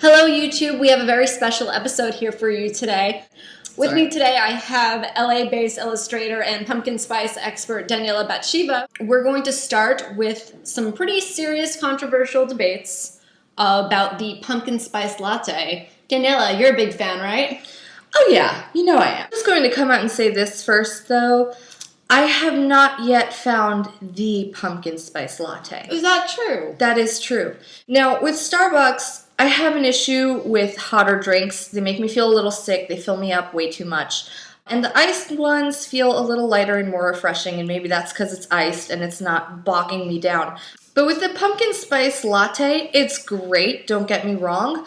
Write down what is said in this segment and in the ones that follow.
Hello YouTube, we have a very special episode here for you today. With me today I have LA-based illustrator and pumpkin spice expert Daniella Batsheva. We're going to start with some pretty serious controversial debates about the pumpkin spice latte. Daniella, you're a big fan, right? Oh yeah, you know I am. I'm just going to come out and say this first though. I have not yet found the pumpkin spice latte. Is that true? That is true. Now, with Starbucks, I have an issue with hotter drinks. They make me feel a little sick. They fill me up way too much. And the iced ones feel a little lighter and more refreshing, and maybe that's because it's iced and it's not bogging me down. But with the pumpkin spice latte, it's great, don't get me wrong,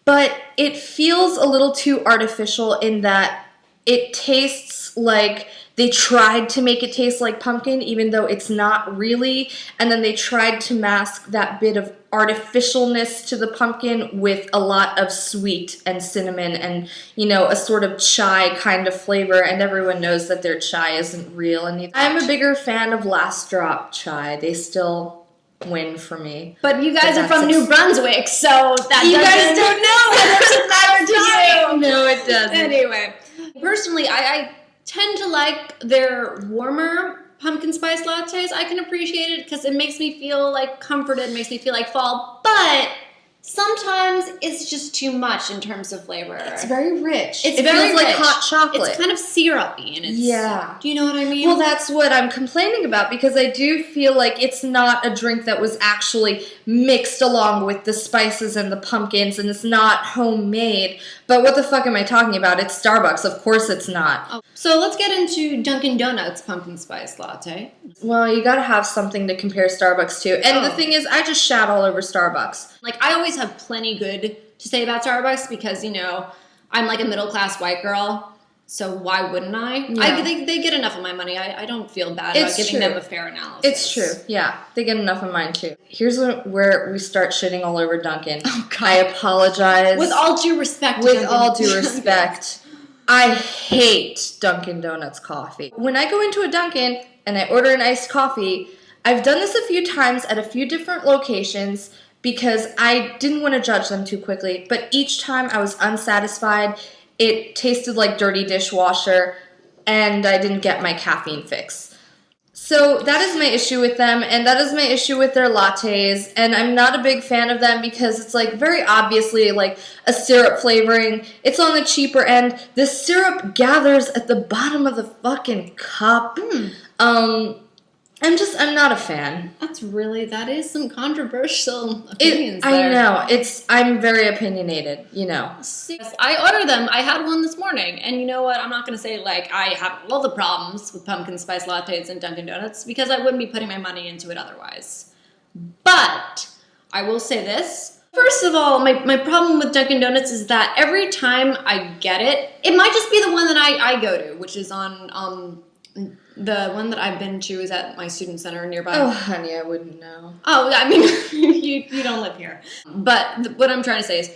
but it feels a little too artificial in that it tastes like they tried to make it taste like pumpkin, even though it's not really, and then they tried to mask that bit of artificialness to the pumpkin with a lot of sweet and cinnamon and, you know, a sort of chai kind of flavor, and everyone knows that their chai isn't real. And I'm a bigger fan of Last Drop chai. They still win for me. But you guys are from New Brunswick, so that you guys don't know. it doesn't matter to you. No, it doesn't. Anyway, personally, I tend to like their warmer pumpkin spice lattes. I can appreciate it because it makes me feel like comforted, makes me feel like fall, but sometimes it's just too much in terms of flavor. It's very rich. It feels like hot chocolate. It's kind of syrupy. And it's, yeah. Do you know what I mean? Well, that's what I'm complaining about, because I do feel like it's not a drink that was actually mixed along with the spices and the pumpkins, and it's not homemade. But what the fuck am I talking about? It's Starbucks. Of course it's not. Oh. So let's get into Dunkin' Donuts pumpkin spice latte. Well, you gotta have something to compare Starbucks to. And the thing is, I just shat all over Starbucks. Like, I always have plenty good to say about Starbucks because, you know, I'm like a middle-class white girl, so why wouldn't I? Yeah. They get enough of my money. I don't feel bad about giving them a fair analysis. It's true. Yeah, they get enough of mine, too. Here's where we start shitting all over Dunkin'. Oh, God. I apologize. With all due respect. With all due respect, I hate Dunkin' Donuts coffee. When I go into a Dunkin' and I order an iced coffee, I've done this a few times at a few different locations because I didn't want to judge them too quickly, but each time I was unsatisfied. It tasted like dirty dishwasher, and I didn't get my caffeine fix. So that is my issue with them, and that is my issue with their lattes, and I'm not a big fan of them because it's like very obviously like a syrup flavoring. It's on the cheaper end. The syrup gathers at the bottom of the fucking cup. I'm not a fan. That is some controversial opinions there. I know. I'm very opinionated, you know. I ordered them. I had one this morning. And you know what? I'm not going to say, like, I have all the problems with pumpkin spice lattes and Dunkin' Donuts because I wouldn't be putting my money into it otherwise. But I will say this. First of all, my problem with Dunkin' Donuts is that every time I get it, it might just be the one that I go to, which is on... The one that I've been to is at my student center nearby. Oh, honey, I wouldn't know. Oh, I mean, you don't live here. But what I'm trying to say is,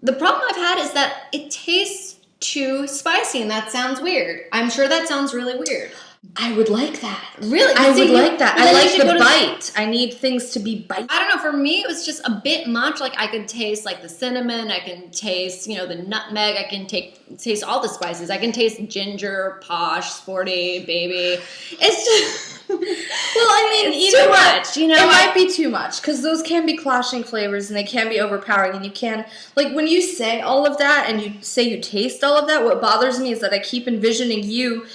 the problem I've had is that it tastes too spicy, and that sounds weird. I'm sure that sounds really weird. I would like that. Really? I would like that. I like the bite. I need things to be bite. I don't know. For me, it was just a bit much. Like, I could taste, like, the cinnamon. I can taste, you know, the nutmeg. I can taste all the spices. I can taste ginger, posh, sporty, baby. It's just... Well, I mean, it's too much. You know, it might be too much because those can be clashing flavors and they can be overpowering. And you can, like, when you say all of that and you say you taste all of that, what bothers me is that I keep envisioning you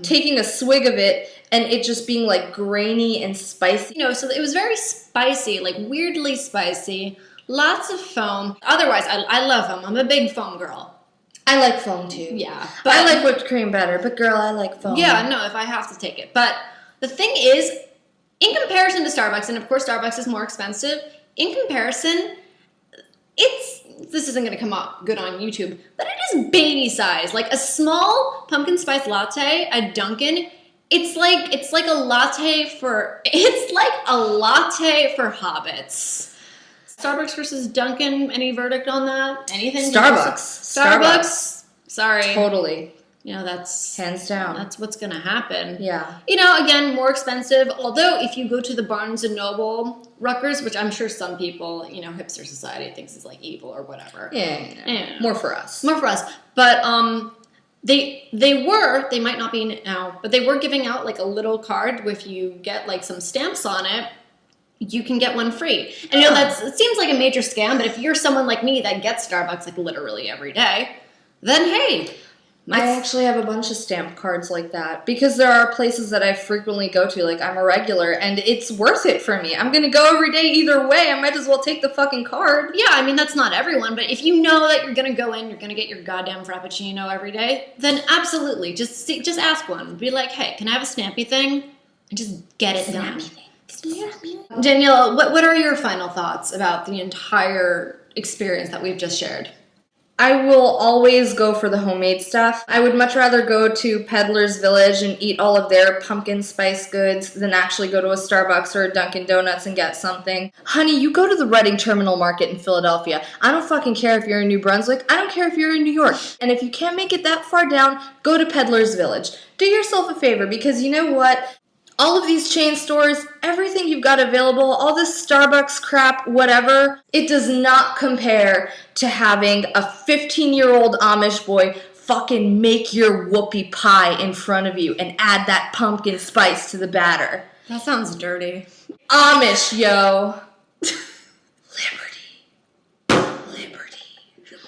taking a swig of it and it just being like grainy and spicy. You know, so it was very spicy, like weirdly spicy, lots of foam. Otherwise, I love foam. I'm a big foam girl. I like foam too. Yeah. But I like whipped cream better, but girl, I like foam. Yeah, no, if I have to take it. But the thing is, in comparison to Starbucks, and of course Starbucks is more expensive, in comparison, this isn't going to come out good on YouTube, but it is baby size. Like a small pumpkin spice latte at Dunkin', it's like a latte for hobbits. Starbucks versus Dunkin', any verdict on that? Anything? Starbucks. Sorry. Totally. that's hands down. That's what's gonna happen. Yeah. Again, more expensive. Although if you go to the Barnes and Noble Rutgers, which I'm sure some people, hipster society thinks is like evil or whatever. Yeah. More for us. More for us. But they might not be now, but they were giving out like a little card if you get like some stamps on it, you can get one free. And it seems like a major scam, but if you're someone like me that gets Starbucks like literally every day, then hey. I actually have a bunch of stamp cards like that because there are places that I frequently go to, like I'm a regular, and it's worth it for me. I'm going to go every day either way. I might as well take the fucking card. Yeah, I mean, that's not everyone, but if you know that you're going to go in, you're going to get your goddamn Frappuccino every day, then absolutely, just ask one. Be like, hey, can I have a snappy thing? And just get it done. Daniella, what are your final thoughts about the entire experience that we've just shared? I will always go for the homemade stuff. I would much rather go to Peddler's Village and eat all of their pumpkin spice goods than actually go to a Starbucks or a Dunkin' Donuts and get something. Honey, you go to the Reading Terminal Market in Philadelphia. I don't fucking care if you're in New Brunswick. I don't care if you're in New York. And if you can't make it that far down, go to Peddler's Village. Do yourself a favor because you know what? All of these chain stores, everything you've got available, all this Starbucks crap, whatever, it does not compare to having a 15-year-old Amish boy fucking make your whoopie pie in front of you and add that pumpkin spice to the batter. That sounds dirty. Amish, yo. Liberty.